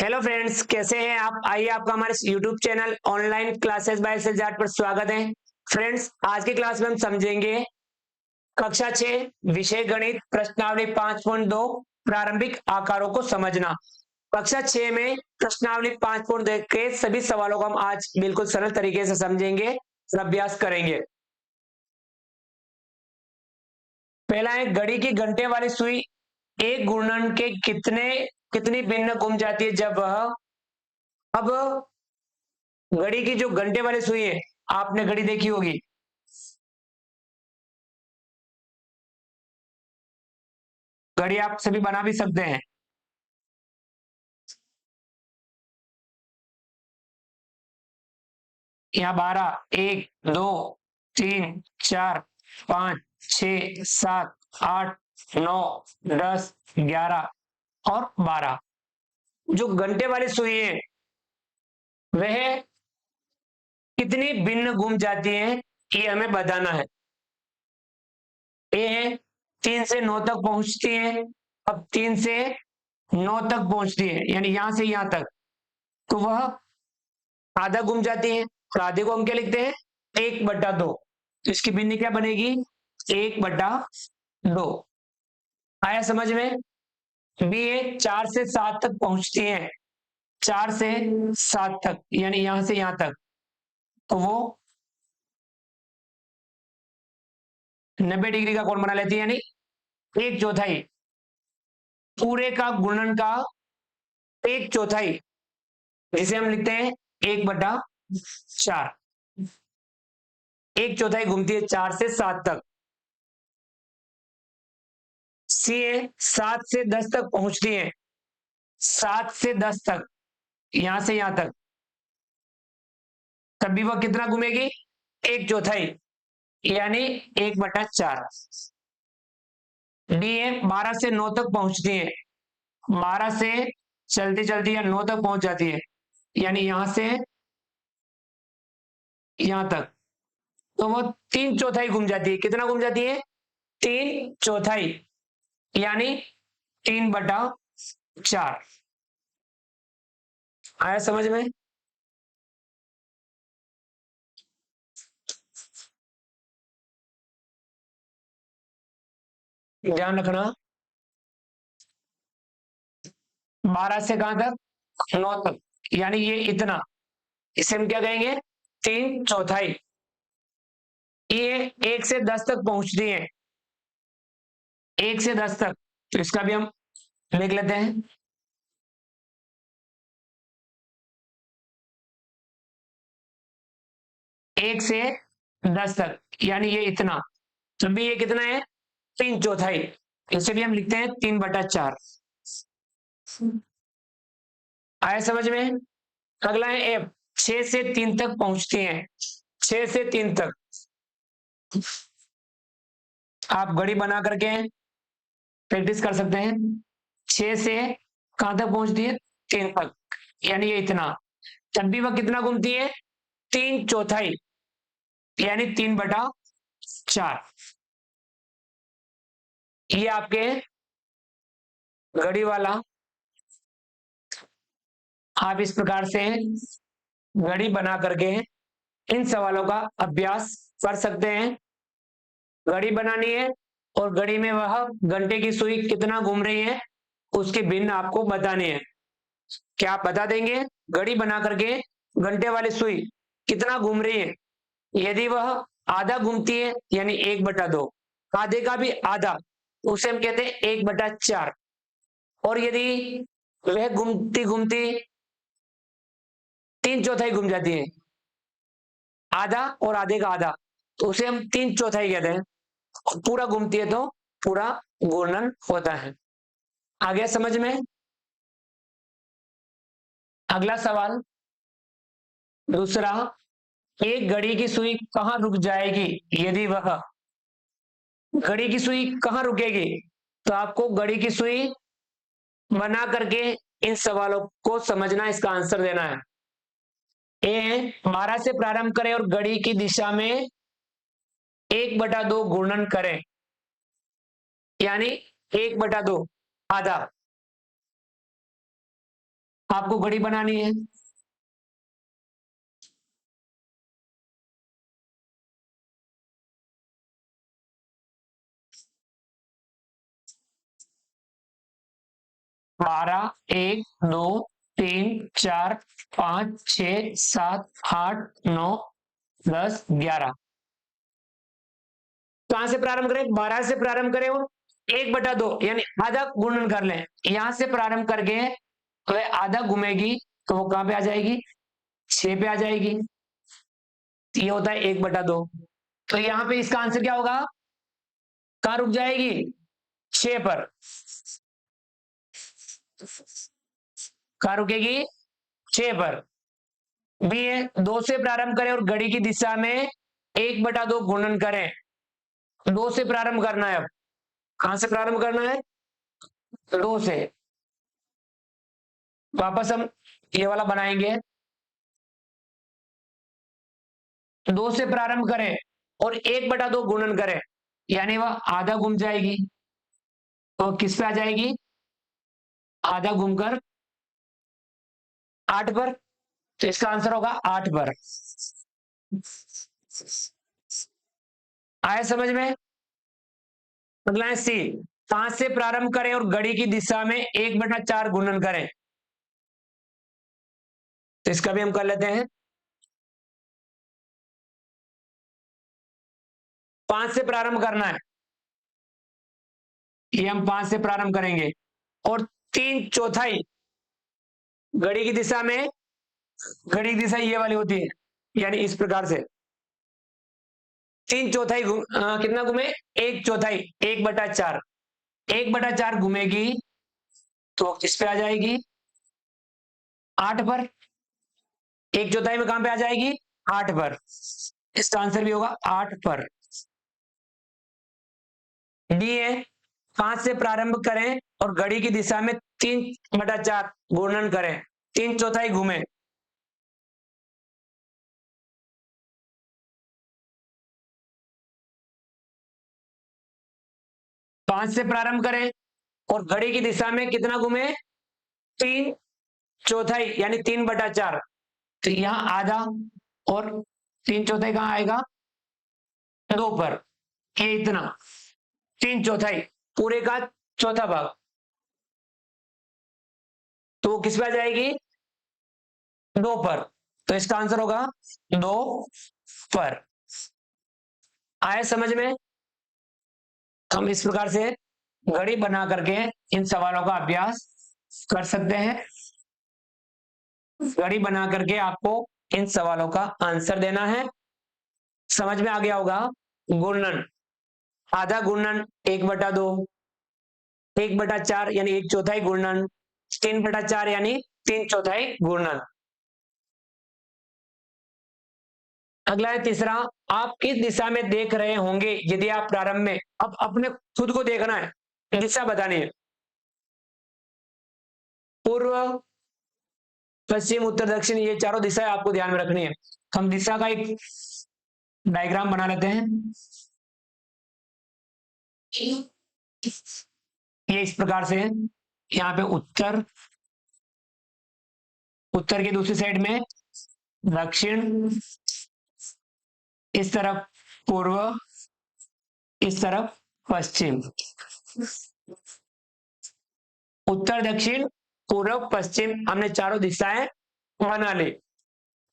Hello friends, कैसे हैं आप? आइए, आपका हमारे YouTube channel online classes bye Sajjad पर स्वागत है। फ्रेंड्स, आज की क्लास में हम समझेंगे कक्षा 6 विषय गणित प्रश्नावली 5.2 प्रारंभिक आकारों को समझना। कक्षा 6 में प्रश्नावली 5.2 के सभी सवालों को हम आज बिल्कुल सरल तरीके से समझेंगे और अभ्यास करेंगे। पहला है, घड़ी की घंटे वाली सुई एक घूर्णन के कितनी भिन्न घूम जाती है जब वह अब घड़ी की जो घंटे वाली सुई है, आपने घड़ी देखी होगी। घड़ी आप सभी बना भी सकते हैं। यहाँ 12, 1, 2, 3, 4, 5, 6, 7, 8, 9, 10, 11 और 12 जो घंटे वाली सुई है वह कितनी भिन्न घूम जाती है, ये हमें बताना है। ये है 3 से 9 तक पहुंचती है। अब 3 से 9 तक पहुंचती है, यानी यहां से यहां तक, तो वह आधा घूम जाती है। और आधे को हम क्या लिखते हैं? 1/2। तो इसकी भिन्न क्या बनेगी? 1/2। आया समझ में? बी ए 4 से 7 तक पहुंचती है। 4 से 7 तक, यानी यहां से यहां तक, तो वो 90 डिग्री का कोण बना लेती है, यानी 1/4 पूरे का गुणन का 1/4, जिसे हम लिखते हैं 1/4। 1/4 घूमती है 4 से 7 तक। सी ए 7 से 10 तक पहुंचती है। 7 से 10 तक, यहां से यहां तक, तब भी वह कितना घूमेगी? 1/4, यानी 1/4। डी ए 12 से 9 तक पहुंचती है। 12 से चलती चलती या 9 तक पहुंच जाती है, यानी यहां से यहां तक, तो वो 3/4 घूम जाती है। कितना घूम जाती है? 3/4, यानी 3/4। आया समझ में? ध्यान रखना, 12 से कहां तक? 9 तक, यानी ये इतना, इसे हम क्या कहेंगे? 3/4। ये 1 से 10 तक पहुंचती है। 1 से 10 तक, तो इसका भी हम लिख लेते हैं। 1 से 10 तक, यानी ये इतना, तो भी ये कितना है? 3/4। इसे भी हम लिखते हैं 3/4। आया समझ में? अगला है एफ, 6 से 3 तक पहुंचती है। 6 से 3 तक आप घड़ी बना करके प्रैक्टिस कर सकते हैं। 6 से कहां तक पहुंचती है? 3 तक, यानी ये इतना, तब भी वह कितना घूमती है? 3/4, यानी 3/4। ये आपके घड़ी वाला, आप इस प्रकार से घड़ी बना करके इन सवालों का अभ्यास कर सकते हैं। घड़ी बनानी है और घड़ी में वह घंटे की सुई कितना घूम रही है उसकी भिन्न आपको बतानी है। क्या आप बता देंगे घड़ी बना करके घंटे वाली सुई कितना घूम रही है? यदि वह आधा घूमती है, यानी 1/2, आधे का भी आधा, उसे हम कहते हैं 1/4। और यदि वह घूमती घूमती 3/4 घूम जाती है, आधा और आधे का आधा, तो उसे हम 3/4 कहते हैं। और पूरा घूमती है तो पूरा घूर्णन होता है। आ गया समझ में? अगला सवाल, दूसरा, एक घड़ी की सुई कहां रुक जाएगी यदि वह, घड़ी की सुई कहां रुकेगी? तो आपको घड़ी की सुई बना करके इन सवालों को समझना, इसका आंसर देना है। ए 12 से प्रारंभ करें और घड़ी की दिशा में 1/2 घूर्णन करें, यानी 1/2 आधा। आपको घड़ी बनानी है। बारह, एक, दो, तीन, चार, पाँच, छ, सात, आठ, नौ, 10, 11। कहां से प्रारंभ करें? 12 से प्रारंभ करें और 1/2 यानी आधा गुणन कर लें। यहां से प्रारंभ करके वह आधा घूमेगी तो वो कहां पे आ जाएगी? 6 पे आ जाएगी। ये होता है 1/2। तो यहां पे इसका आंसर क्या होगा? कहां रुक जाएगी? 6 पर। कहां रुकेगी? 6 पर। बी है 2 से प्रारंभ करें और घड़ी की दिशा में 1/2 गुणन करें। 2 से प्रारंभ करना है। अब कहां से प्रारंभ करना है? 2 से। वापस हम ये वाला बनाएंगे। 2 से प्रारंभ करें और 1/2 गुणन करें, यानी वह आधा घूम जाएगी। तो किस पे आ जाएगी? आधा घूमकर 8 पर। तो इसका आंसर होगा 8 पर। आए समझ में? अगला है सी। 5 से प्रारंभ करें और घड़ी की दिशा में 1/4 गुणन करें। तो इसका भी हम कर लेते हैं। 5 से प्रारंभ करना है। ये हम 5 से प्रारंभ करेंगे और 3/4 घड़ी की दिशा में, घड़ी की दिशा ये वाली होती है, यानी इस प्रकार से 3/4 कितना घूमे? 1/4, 1/4। 1/4 घूमेगी तो किस पे आ जाएगी? 8 पर। 1/4 में कहां पे आ जाएगी? 8 पर। इसका आंसर भी होगा 8 पर। डी है 5 से प्रारंभ करें और घड़ी की दिशा में 3/4 गुणन करें। 3/4 घूमे। पांच से प्रारंभ करें और घड़ी की दिशा में कितना घूमे? 3/4 यानी 3/4। तो यहां आधा और 3/4 कहां आएगा? 2 पर। ये इतना 3/4 पूरे का चौथा भाग। तो वो किस पे आ जाएगी? 2 पर। तो इसका आंसर होगा 2 पर। आए समझ में? हम इस प्रकार से घड़ी बना करके इन सवालों का अभ्यास कर सकते हैं। घड़ी बना करके आपको इन सवालों का आंसर देना है। समझ में आ गया होगा? गुणन, आधा गुणन 1/2, 1/4 यानी 1/4 गुणन, 3/4 यानी 3/4 गुणन। अगला है तीसरा। आप किस दिशा में देख रहे होंगे यदि आप प्रारंभ में, अब अपने खुद को देखना है, दिशा बतानी है। पूर्व, पश्चिम, उत्तर, दक्षिण, ये चारों दिशाएं आपको ध्यान में रखनी है। हम दिशा का एक डायग्राम बना लेते हैं। ये इस प्रकार से है। यहाँ पे उत्तर, उत्तर की दूसरी साइड में दक्षिण, इस तरफ पूर्व, इस तरफ पश्चिम। उत्तर, दक्षिण, पूर्व, पश्चिम, हमने चारों दिशाएं बना ली।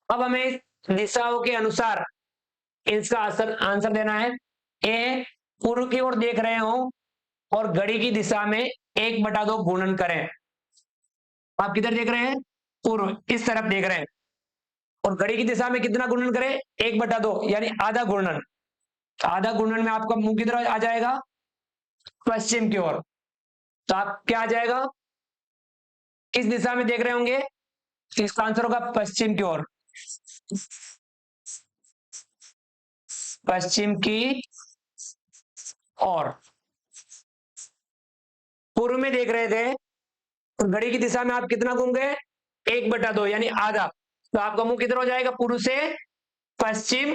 अब हमें दिशाओं के अनुसार इसका आंसर देना है। ए पूर्व की ओर देख रहे हो और घड़ी की दिशा में 1/2 गुणन करें। आप किधर देख रहे हैं? पूर्व, इस तरफ देख रहे हैं और घड़ी की दिशा में कितना गुणन करें? 1/2 यानी आधा गुणन। आधा गुणन में आपका मुंह किधर आ जाएगा? पश्चिम की ओर। तो आप क्या आ जाएगा? किस दिशा में देख रहे होंगे? इसका आंसर होगा पश्चिम की ओर। पश्चिम की ओर। पूर्व में देख रहे थे और घड़ी की दिशा में आप कितना घूम गए? 1/2 यानी आधा। तो आपका मुंह किधर हो जाएगा? पूर्व से पश्चिम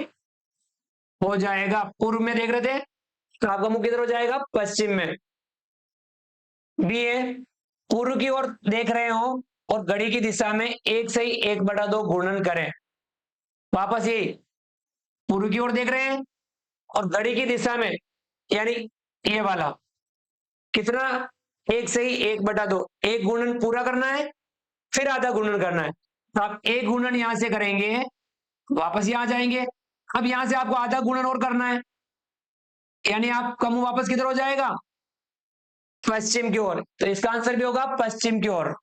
हो जाएगा। पूर्व में देख रहे थे तो आपका मुंह किधर हो जाएगा? पश्चिम में। बी है पूर्व की ओर देख रहे हो और घड़ी की दिशा में 1/1/2 गुणन करें। वापस ये पूर्व की ओर देख रहे हैं और घड़ी की दिशा में यानी ये वाला कितना 1/1/2 एक गुणन पूरा करना है, फिर आधा गुणन करना है। तो आप एक गुणन यहां से करेंगे, वापस यहां जाएंगे। अब यहां से आपको आधा गुणन और करना है, यानी आपका मुंह वापस किधर हो जाएगा, पश्चिम की ओर। तो इसका आंसर भी होगा पश्चिम की ओर।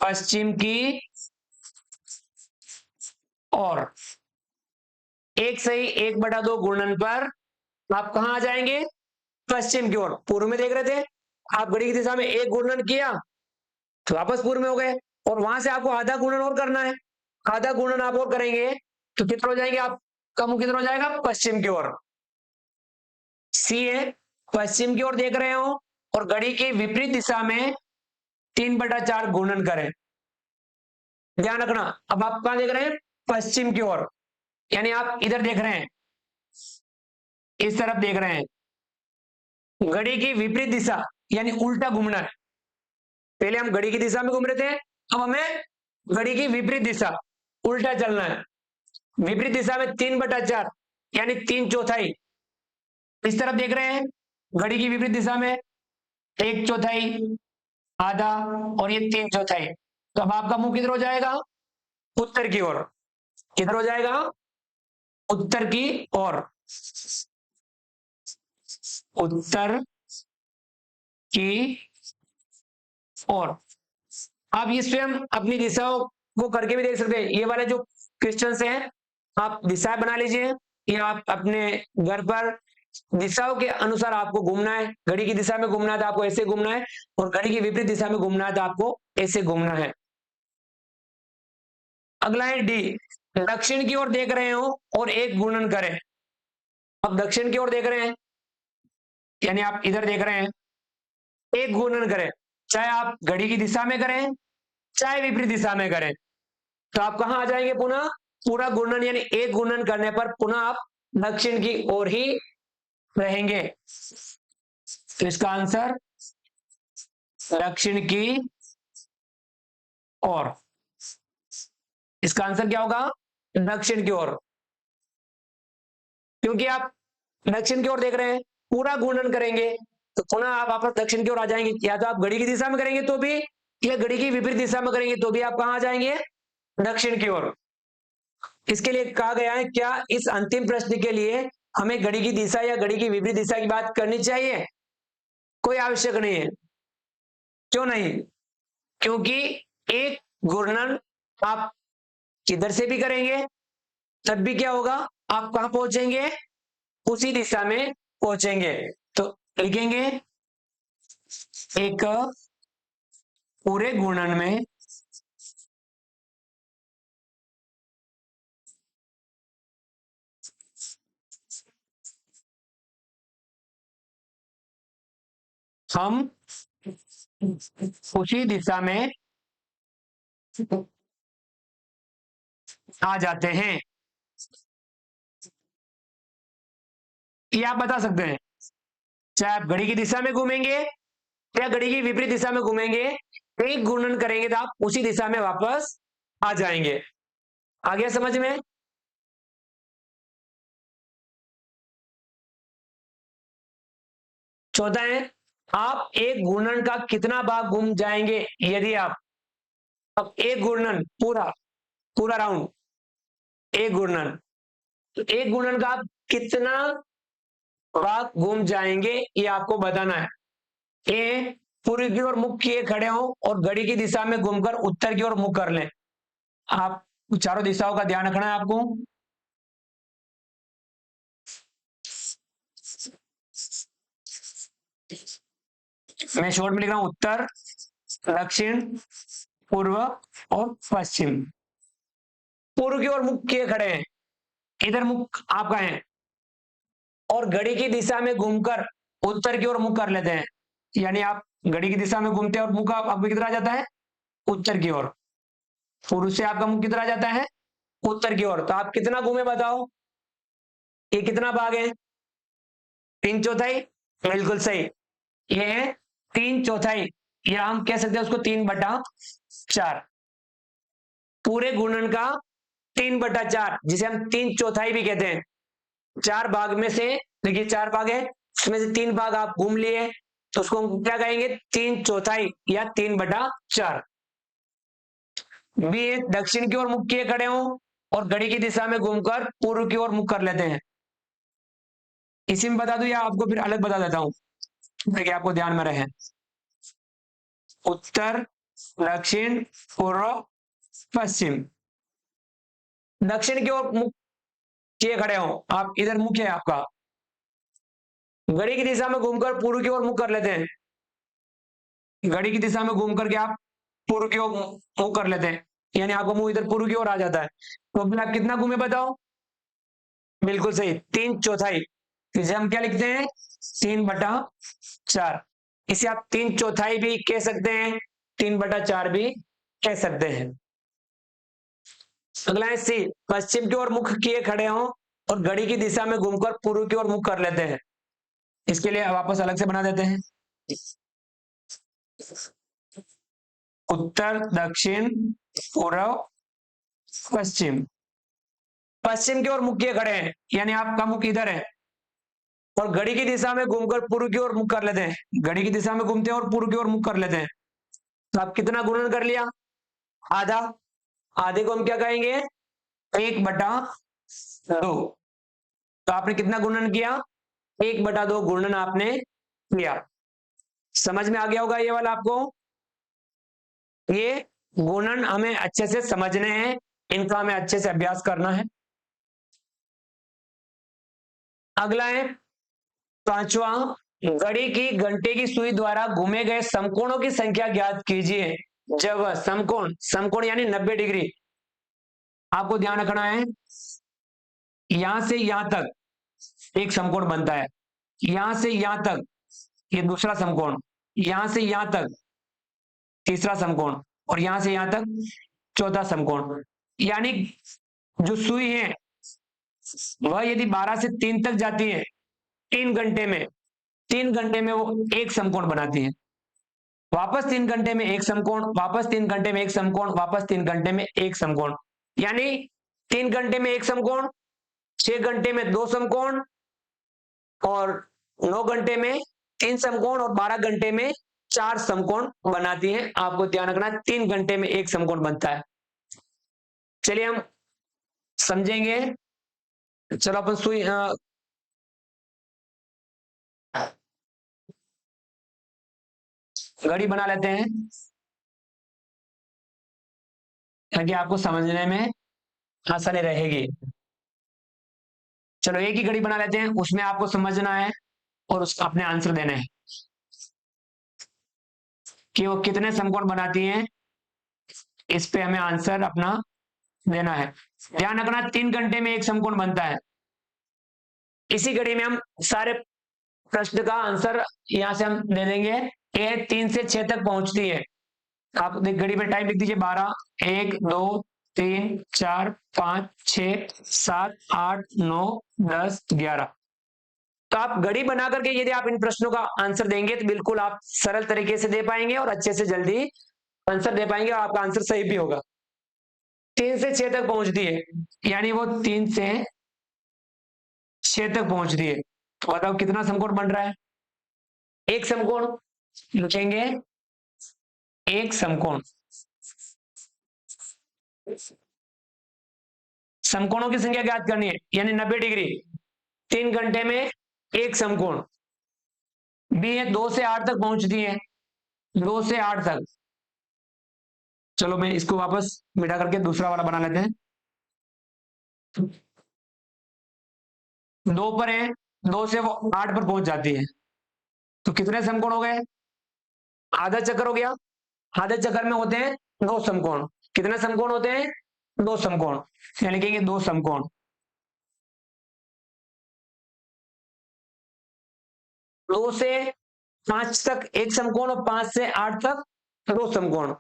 पश्चिम की ओर 1/1/2 गुणन पर आप कहां आ जाएंगे, पश्चिम की ओर। पूर्व में देख रहे थे आप, घड़ी की दिशा में एक गुणन किया तो वापस पूर्व में हो गए, और वहां से आपको आधा गुणन और करना है। आधा गुणन आप और करेंगे तो कितना हो जाएंगे, आपका मुंह किधर हो जाएगा, पश्चिम की ओर। सी है, पश्चिम की ओर देख रहे हो और घड़ी की विपरीत दिशा में 3/4 गुणन करें। ध्यान रखना, अब आप कहां देख रहे हैं, पश्चिम की ओर, यानी आप इधर देख रहे हैं, इस तरफ देख रहे हैं। घड़ी की विपरीत दिशा यानी उल्टा घूमना है। पहले हम घड़ी की दिशा में घूम रहे थे, अब हमें घड़ी की विपरीत दिशा उल्टा चलना है। विपरीत दिशा में 3/4 यानी 3/4 इस तरफ देख रहे हैं। घड़ी की विपरीत दिशा में 1/4 आधा और ये 3/4। तो अब आपका मुंह किधर हो जाएगा, उत्तर की ओर। किधर हो जाएगा, उत्तर की ओर। उत्तर की ओर। आप ये स्वयं अपनी दिशाओं को करके भी देख सकते हैं। ये वाले जो क्वेश्चंस हैं आप दिशाएं बना लीजिए, ये आप अपने घर पर दिशाओं के अनुसार आपको घूमना है। घड़ी की दिशा में घूमना है तो आपको ऐसे घूमना है, और घड़ी की विपरीत दिशा में घूमना है तो आपको ऐसे घूमना है। अगला है डी, दक्षिण की ओर देख रहे हो और एक गुणन करें। अब दक्षिण की ओर देख रहे हैं यानी आप इधर देख रहे हैं, एक गुणन करें, चाहे आप घड़ी की दिशा में करें चाहे विपरीत दिशा में करें। तो आप कहां आ जाएंगे, पुनः पूरा गुणन यानी एक गुणन करने पर पुनः आप दक्षिण की ओर ही रहेंगे। तो इसका आंसर दक्षिण की ओर। इसका आंसर क्या होगा, दक्षिण की ओर, क्योंकि आप दक्षिण की ओर देख रहे हैं। पूरा गुणन करेंगे तो पुनः आप वापस दक्षिण की ओर आ जाएंगे। या तो आप घड़ी की दिशा में करेंगे तो भी, या घड़ी की विपरीत दिशा में करेंगे तो भी आप कहां आ जाएंगे, दक्षिण की ओर। इसके लिए कहा गया है, क्या इस अंतिम प्रश्न के लिए हमें घड़ी की दिशा या घड़ी की विपरीत दिशा की बात करनी चाहिए, कोई आवश्यक नहीं है। क्यों नहीं, क्योंकि एक घूर्णन आप किधर से भी करेंगे तब भी क्या होगा, आप कहां पहुंचेंगे, उसी दिशा में पहुंचेंगे। तो लिखेंगे एक पूरे घूर्णन में हम उसी दिशा में आ जाते हैं। ये आप बता सकते हैं, चाहे आप घड़ी की दिशा में घूमेंगे या घड़ी की विपरीत दिशा में घूमेंगे, एक घूर्णन करेंगे तो आप उसी दिशा में वापस आ जाएंगे। आ गया समझ में। चौथा है, आप एक घूर्णन का कितना भाग घूम जाएंगे, यदि आप अब एक घूर्णन पूरा पूरा राउंड एक घूर्णन, तो एक घूर्णन का आप कितना भाग घूम जाएंगे ये आपको बताना है। ए, पूर्व की ओर मुख किए खड़े हो और घड़ी की दिशा में घूमकर उत्तर की ओर मुख कर लें। आप चारों दिशाओं का ध्यान रखना है आपको। मैं शॉर्ट में लिख रहा हूं, उत्तर, दक्षिण, पूर्व और पश्चिम। पूर्व की ओर मुख किए खड़े हैं, इधर मुख आपका है, और घड़ी की दिशा में घूमकर उत्तर की ओर मुख कर लेते हैं। यानी आप घड़ी की दिशा में घूमते हैं और मुख आपको किधर आ जाता है, उत्तर की ओर। पूर्व से आपका मुख किधर आ जाता है, उत्तर की ओर। तो आप कितना घूमे बताओ, ये कितना भाग है, 3/4, बिल्कुल सही। ये है 3/4, या हम कह सकते हैं उसको 3/4, पूरे गुणन का 3/4, जिसे हम 3/4 भी कहते हैं। 4 भाग में से, देखिए 4 भाग है, उसमें से 3 भाग आप घूम लिए, तो उसको हम क्या कहेंगे, 3/4 या 3/4। बी, दक्षिण की ओर मुख किए खड़े हो और घड़ी की दिशा में घूमकर पूर्व की ओर मुख कर लेते हैं। इसी में बता दूं या आपको फिर अलग बता देता हूं, ताकि आपको ध्यान में रहे। उत्तर, दक्षिण, पूर्व, पश्चिम। दक्षिण की ओर मुख किए खड़े हो, आप इधर मुख है आपका, घड़ी की दिशा में घूमकर पूर्व की ओर मुख कर लेते हैं। घड़ी की दिशा में घूम करके आप पूर्व की ओर मुंह कर लेते हैं, यानी आपका मुंह इधर पूर्व की ओर आ जाता है। तो अभी आप कितना घूमे बताओ? बिल्कुल सही, 3/4। इसे हम क्या लिखते हैं, 3/4। इसे आप 3/4 भी कह सकते हैं, 3/4 भी कह सकते हैं। अगला है सी, पश्चिम की ओर मुख किए खड़े हों और घड़ी की दिशा में घूमकर पूर्व की ओर मुख कर लेते हैं। इसके लिए वापस अलग से बना देते हैं। उत्तर, दक्षिण, पूर्व, पश्चिम। पश्चिम की ओर मुख किए खड़े हैं, यानी आपका मुख इधर है, और घड़ी की दिशा में घूमकर पूर्व की ओर मुख कर लेते हैं। घड़ी की दिशा में घूमते हैं और पूर्व की ओर मुख कर लेते हैं। तो आप कितना गुणन कर लिया? आधा। आधे को हम क्या कहेंगे, 1/2। तो आपने कितना गुणन किया? 1/2 गुणन आपने किया। समझ में आ गया होगा ये वाला आपको। ये गुणन हमें अच्छे से समझने हैं, इनका हमें अच्छे से अभ्यास करना है। अगला है पांचवा, घड़ी की घंटे की सुई द्वारा घूमे गए समकोणों की संख्या ज्ञात कीजिए जब वह समकोण, समकोण यानी 90 डिग्री, आपको ध्यान रखना है, यहां से यहां तक एक समकोण बनता है, यहां से यहां तक ये दूसरा समकोण, यहां से यहां तक तीसरा समकोण, और यहां से यहां तक चौथा समकोण। यानी जो सुई है वह यदि 12 से 3 तक जाती है, 3 घंटे में, 3 घंटे में वो एक समकोण बनाती है। वापस 3 घंटे में एक समकोण, वापस 3 घंटे में एक समकोण, वापस 3 घंटे में एक समकोण। यानी 3 घंटे में एक समकोण, 6 घंटे में 2 समकोण, और 9 घंटे में 3 समकोण, और 12 घंटे में 4 समकोण बनाती है। आपको ध्यान रखना, 3 घंटे में एक समकोण बनता है। चलिए हम समझेंगे। चलो अपन सुई घड़ी बना लेते हैं, ताकि आपको समझने में आसानी रहेगी। चलो एक ही घड़ी बना लेते हैं, उसमें आपको समझना है और उसका अपने आंसर देने हैं कि वो कितने समकोण बनाती हैं। इस पे हमें आंसर अपना देना है। ध्यान रखना, 3 घंटे में एक समकोण बनता है। इसी घड़ी में हम सारे प्रश्न का आंसर यहां से हम दे देंगे। ए 3 से 6 तक पहुंचती है। आप घड़ी पे टाइम लिख दीजिए, 12, 1, 2, 3, 4, 5, 6, 7, 8, 9, 10, 11। तो आप घड़ी बना करके यदि आप इन प्रश्नों का आंसर देंगे तो बिल्कुल आप सरल तरीके से दे पाएंगे और अच्छे से जल्दी आंसर दे पाएंगे, और आपका आंसर सही भी होगा। 3 से 6 तक पहुंचती है, यानी वो 3 से 6 तक पहुंचती है। तो बताओ कितना समकोण बन रहा है? एक समकोण लिखेंगे, एक समकोण। समकोणों की संख्या ज्ञात करनी है, यानी 90 डिग्री। 3 घंटे में एक समकोण। बी है 2 से 8 तक पहुंचती है, 2 से 8 तक। चलो मैं इसको वापस मिटा करके दूसरा वाला बना लेते हैं। 2 पर है, 2 से वो 8 पर पहुंच जाती है। तो कितने समकोण हो गए? आधा चक्कर हो गया। आधे चक्कर में होते हैं 2 समकोण। कितने समकोण होते हैं? 2 समकोण। यानी लिखेंगे 2 समकोण। 2 से 5 तक एक समकोण, और 5 से 8 तक 2 समकोण।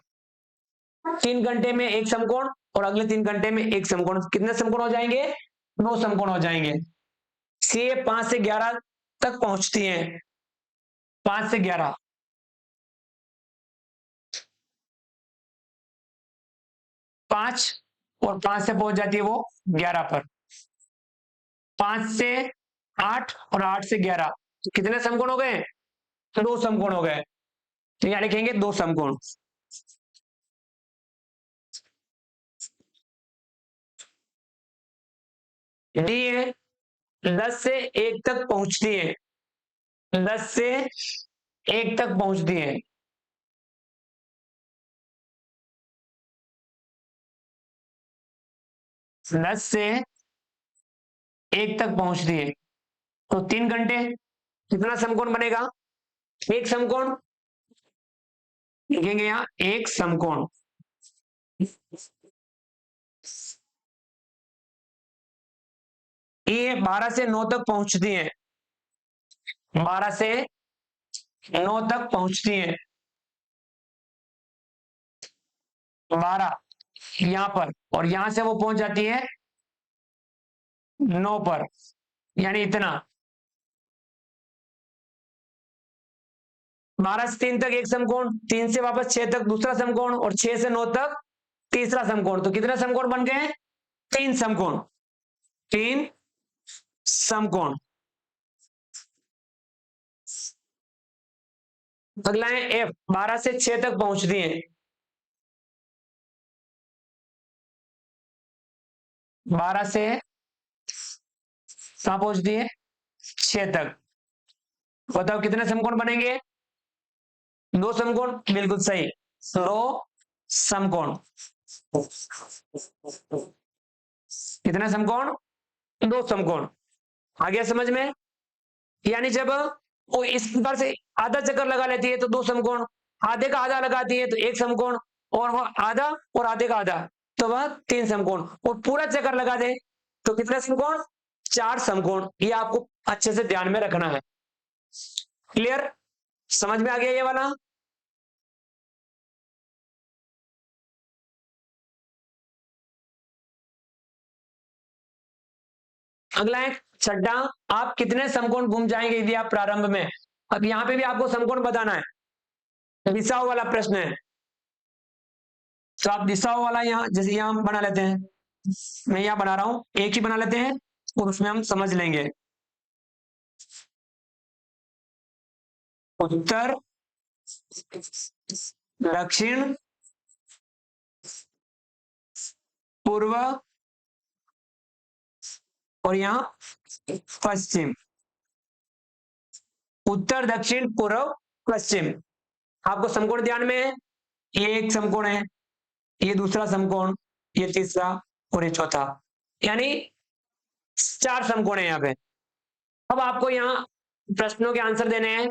3 घंटे में एक समकोण, और अगले 3 घंटे में एक समकोण। कितने समकोण हो जाएंगे? 2 समकोण हो जाएंगे। सी 5 से 11 तक पहुंचती है, 5 से 11। 5 और 5 से पहुंच जाती है वो 11 पर। 5 से 8 और 8 से 11, तो कितने समकोण हो गए? 2 समकोण हो गए। तो यहां लिखेंगे 2 समकोण। डी है 10 से 1 तक पहुंचती है, 10 से 1 तक पहुंचती है। दस से 1 तक पहुंचती है, तो 3 घंटे। कितना समकोण बनेगा? एक समकोण लिखेंगे यहां, एक समकोण। ये 12 से 9 तक पहुंचती है, 12 से 9 तक पहुंचती है। 12 यहां पर, और यहां से वो पहुंच जाती है 9 पर, यानी इतना। 12 से 3 तक एक समकोण, 3 से वापस 6 तक दूसरा समकोण, और 6 से 9 तक तीसरा समकोण। तो कितने समकोण बन गए? 3 समकोण, 3 समकोण। अगला है एफ, 12 से 6 तक पहुंचती है। 12 से कहां पहुंचती है? 6 तक। बताओ कितने समकोण बनेंगे? 2 समकोण, बिल्कुल सही, 2 समकोण। कितने समकोण? 2 समकोण। आ गया समझ में? यानी जब वो इस प्रकार से आधा चक्कर लगा लेती है तो 2 समकोण, आधे का आधा लगाती है तो 1 समकोण, और वह आधा और आधे का आधा, तो वह 3 समकोण, और पूरा चक्कर लगा दे तो कितने समकोण? 4 समकोण। ये आपको अच्छे से ध्यान में रखना है। क्लियर? समझ में आ गया ये वाला? अगला है छठा, आप कितने समकोण घूम जाएंगे यदि आप प्रारंभ में। अब यहां पे भी आपको समकोण बताना है, दिशाओं वाला प्रश्न है। तो आप दिशाओं वाला यहां, जैसे यहां बना लेते हैं, मैं यहां बना रहा हूं, एक ही बना लेते हैं और उसमें हम समझ लेंगे। उत्तर, दक्षिण, पूर्व, और यहां पश्चिम। उत्तर, दक्षिण, पूर्व, पश्चिम। आपको समकोण ध्यान में है, ये एक समकोण है, ये दूसरा समकोण, ये तीसरा, और ये चौथा, यानी 4 समकोण है यहाँ पे। अब आपको यहाँ प्रश्नों के आंसर देने हैं।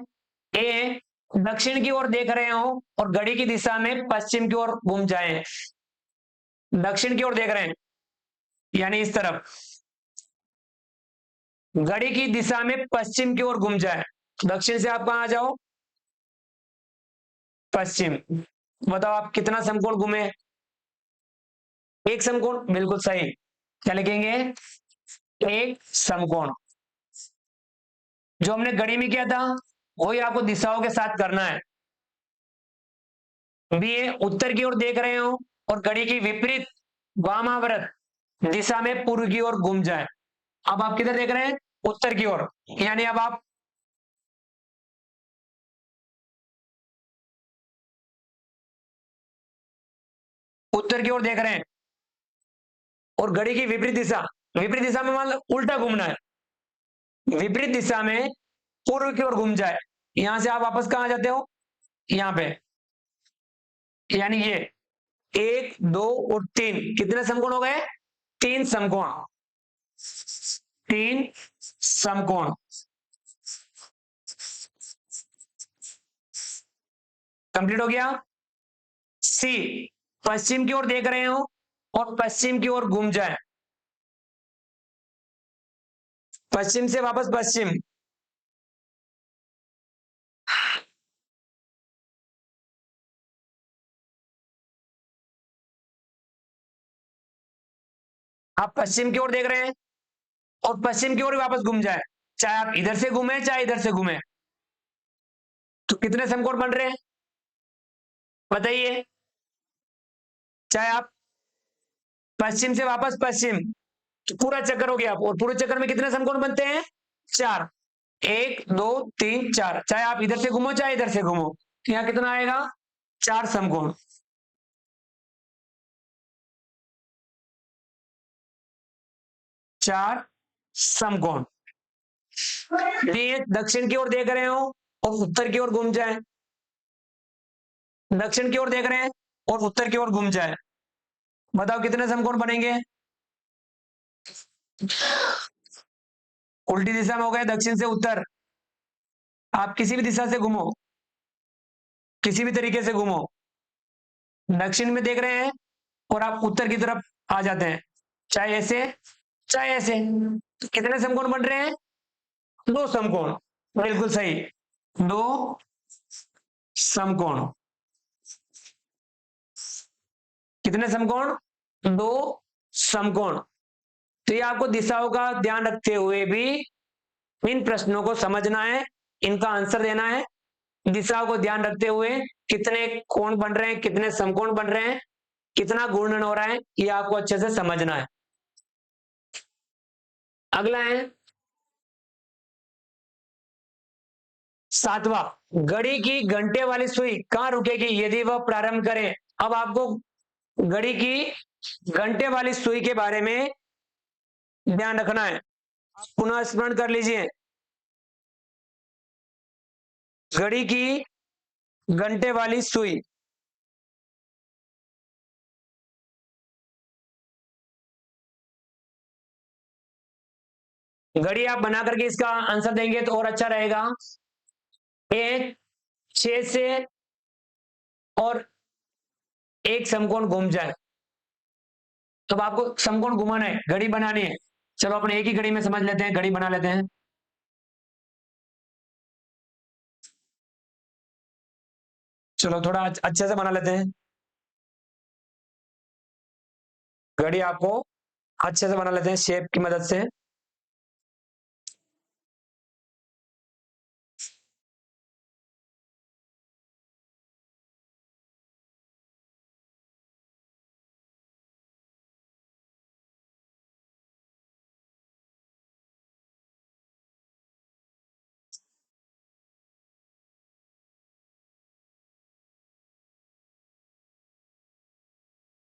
ए, दक्षिण की ओर देख रहे हो और घड़ी की दिशा में पश्चिम की ओर घूम जाएं। दक्षिण की ओर देख रहे हैं यानी इस तरफ, घड़ी की दिशा में पश्चिम की ओर घूम जाए। दक्षिण से आप कहां आ जाओ? पश्चिम। बताओ आप कितना समकोण घूमे? एक समकोण, बिल्कुल सही। क्या लिखेंगे? एक समकोण। जो हमने घड़ी में किया था वही आपको दिशाओं के साथ करना है। बी ए, उत्तर की ओर देख रहे हो और घड़ी की विपरीत वामावर्त दिशा में पूर्व की ओर घूम जाए। अब आप किधर देख रहे हैं? उत्तर की ओर, यानी अब आप उत्तर की ओर देख रहे हैं और घड़ी की विपरीत दिशा में मान लो उल्टा घूमना है। विपरीत दिशा में पूर्व की ओर घूम जाए, यहां से आप वापस कहां जाते हो? यहां पे, यानी ये 1 2 और 3, कितने समकोण हो गए? 3 समकोण, 3 समकोण। कंप्लीट हो गया। सी, पश्चिम की ओर देख रहे हो और पश्चिम की ओर घूम जाए। पश्चिम से वापस पश्चिम, आप पश्चिम की ओर देख रहे हैं और पश्चिम की ओर वापस घूम जाए, चाहे आप इधर से घूमे चाहे इधर से घूमे, तो कितने समकोण बन रहे हैं बताइए? चाहे आप पश्चिम से वापस पश्चिम, तो पूरा चक्कर हो गया। और पूरे चक्कर में कितने समकोण बनते हैं? 4। 1 2 3 4। चाहे आप इधर से घूमो चाहे इधर से घूमो, तो यहाँ कितना आएगा? 4 समकोण। 4 समकोण। ये दक्षिण की ओर देख रहे हो और उत्तर की ओर घूम जाए, दक्षिण की ओर देख रहे हैं और उत्तर की ओर घूम जाए, बताओ कितने समकोण बनेंगे? उल्टी दिशा में हो गए, दक्षिण से उत्तर। आप किसी भी दिशा से घूमो, किसी भी तरीके से घूमो, दक्षिण में देख रहे हैं और आप उत्तर की तरफ आ जाते हैं, चाहे ऐसे चाहे ऐसे, तो कितने समकोण बन रहे हैं? 2 समकोण। बिल्कुल सही, 2 समकोण। कितने समकोण? 2 समकोण। तो ये आपको दिशाओं का ध्यान रखते हुए भी इन प्रश्नों को समझना है, इनका आंसर देना है। दिशाओं को ध्यान रखते हुए कितने कोण बन रहे हैं, कितने समकोण बन रहे हैं, कितना घूर्णन हो रहा है, ये आपको अच्छे से समझना है। अगला है 7वां, घड़ी की घंटे वाली सुई कहां रुकेगी यदि वह प्रारंभ करे? अब आपको घड़ी की घंटे वाली सुई के बारे में ध्यान रखना है। आप पुनः स्मरण कर लीजिए, घड़ी की घंटे वाली सुई। घड़ी आप बना करके इसका आंसर देंगे तो और अच्छा रहेगा। एक 6 से और एक समकोण घूम जाए, तो आपको समकोण घुमाना है, घड़ी बनानी है। चलो अपने एक ही घड़ी में समझ लेते हैं, घड़ी बना लेते हैं। चलो थोड़ा अच्छे से बना लेते हैं, घड़ी आपको अच्छे से बना लेते हैं शेप की मदद से।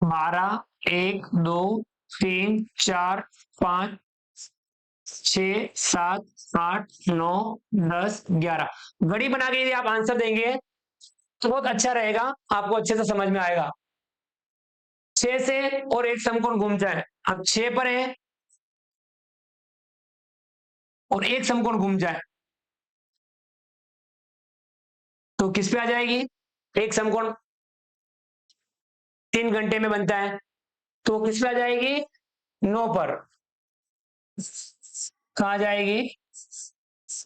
12 1 2 3 4 5 6 7 8 9 10 11। घड़ी बना के यदि आप आंसर देंगे तो बहुत अच्छा रहेगा, आपको अच्छे से समझ में आएगा। 6 से और एक समकोण घूम जाए, अब 6 पर है और एक समकोण घूम जाए, तो किस पे आ जाएगी? एक समकोण 3 घंटे में बनता है, तो किस पे आ जाएगी? 9 पर। कहा जाएगी?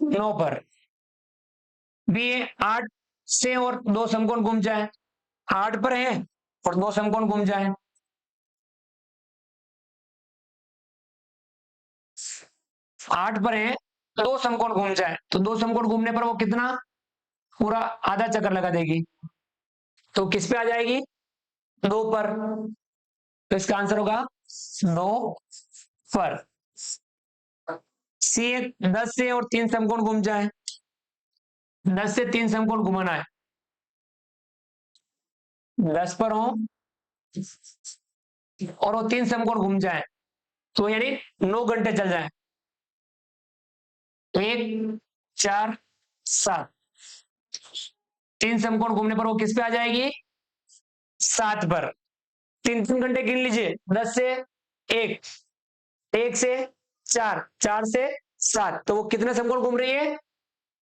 9 पर। बी 8 से और 2 समकोण घूम जाए, 8 पर है और 2 समकोण घूम जाए, 8 पर है 2 समकोण घूम जाए, तो 2 समकोण घूमने पर वो कितना? पूरा आधा चक्कर लगा देगी, तो किस पे आ जाएगी? 2 पर। तो इसका आंसर होगा 2 पर। सी 10 से और 3 समकोण घूम जाए, 10 से 3 समकोण घुमाना है, 10 पर हो और वो 3 समकोण घूम जाए, तो यानी 9 घंटे चल जाए। 1 4 7, 3 समकोण घूमने पर वो किस पे आ जाएगी? 7 पर। 3 घंटे गिन लीजिए, 10 से 1, 1 से 4, 4 से 7, तो वो कितने समकोण घूम रही है?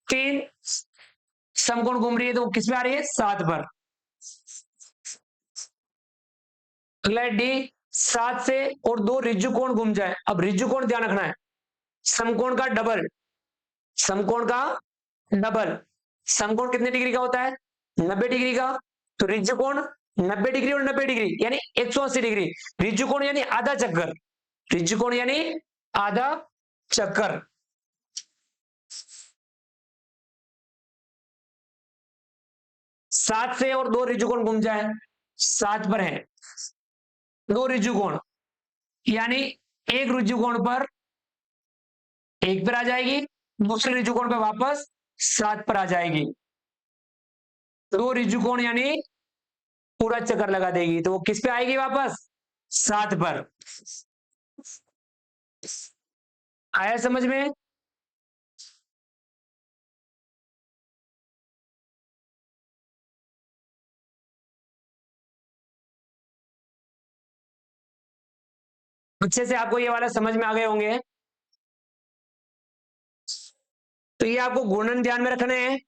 3 समकोण घूम रही है, तो वो किस पे आ रही है? 7 पर। अगला डी, 7 से और 2 ऋजु कोण घूम जाए। अब ऋजु कोण ध्यान रखना है, समकोण का डबल, समकोण का डबल। समकोण कितने डिग्री का होता है? 90 डिग्री का। तो ऋजु कोण 90 डिग्री और 90 डिग्री यानी 180 डिग्री। ऋजु कोण यानी आधा चक्कर, ऋजु कोण यानी आधा चक्कर। सात से और 2 ऋजु कोण घूम जाए, 7 पर है 2 ऋजु कोण, यानी एक ऋजुकोण पर 1 पर आ जाएगी, दूसरे ऋजुकोण पर वापस 7 पर आ जाएगी। 2 ऋजुकोण यानी पूरा चक्कर लगा देगी, तो वो किस पे आएगी वापस? 7 पर। आया समझ में? अच्छे से आपको ये वाला समझ में आ गए होंगे। तो ये आपको गुणन ध्यान में रखने हैं,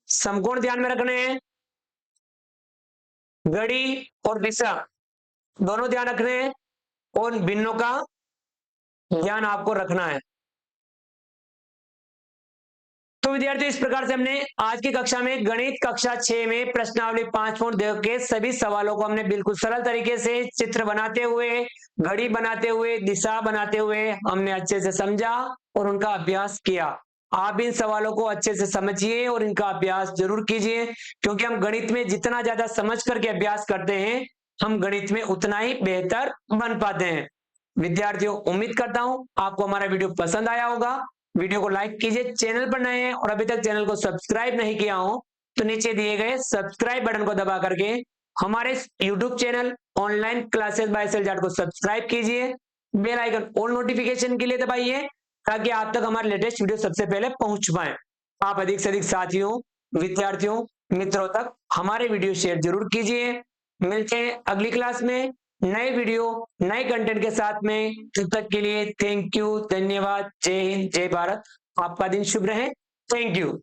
समकोण ध्यान में रखने हैं, घड़ी और दिशा दोनों ध्यान रखने हैं, और भिन्नों का ध्यान आपको रखना है। तो विद्यार्थियों, इस प्रकार से हमने आज की कक्षा में गणित कक्षा 6 में प्रश्नावली 5.2 के सभी सवालों को हमने बिल्कुल सरल तरीके से चित्र बनाते हुए, घड़ी बनाते हुए, दिशा बनाते हुए हमने अच्छे से समझा और उनका अभ्यास किया। आप इन सवालों को अच्छे से समझिए और इनका अभ्यास जरूर कीजिए, क्योंकि हम गणित में जितना ज्यादा समझ करके अभ्यास करते हैं, हम गणित में उतना ही बेहतर बन पाते हैं। विद्यार्थियों, उम्मीद करता हूं आपको हमारा वीडियो पसंद आया होगा। वीडियो को लाइक कीजिए, चैनल पर नए हैं और अभी तक चैनल को सब्सक्राइब नहीं किया हो तो नीचे दिए गए सब्सक्राइब बटन को दबा करके हमारे YouTube channel online classes by सेल जाट को सब्सक्राइब कीजिए। बेल आइकन ऑल नोटिफिकेशन के लिए दबाइए, ताकि आप तक हमारे लेटेस्ट वीडियो सबसे पहले पहुंच पाए। आप अधिक से अधिक साथियों, विद्यार्थियों, मित्रों तक हमारे वीडियो शेयर जरूर कीजिए। मिलते हैं अगली क्लास में नए वीडियो नए कंटेंट के साथ में। तब तक के लिए थैंक यू, धन्यवाद, जय हिंद, जय भारत। आपका दिन शुभ रहे। Thank you.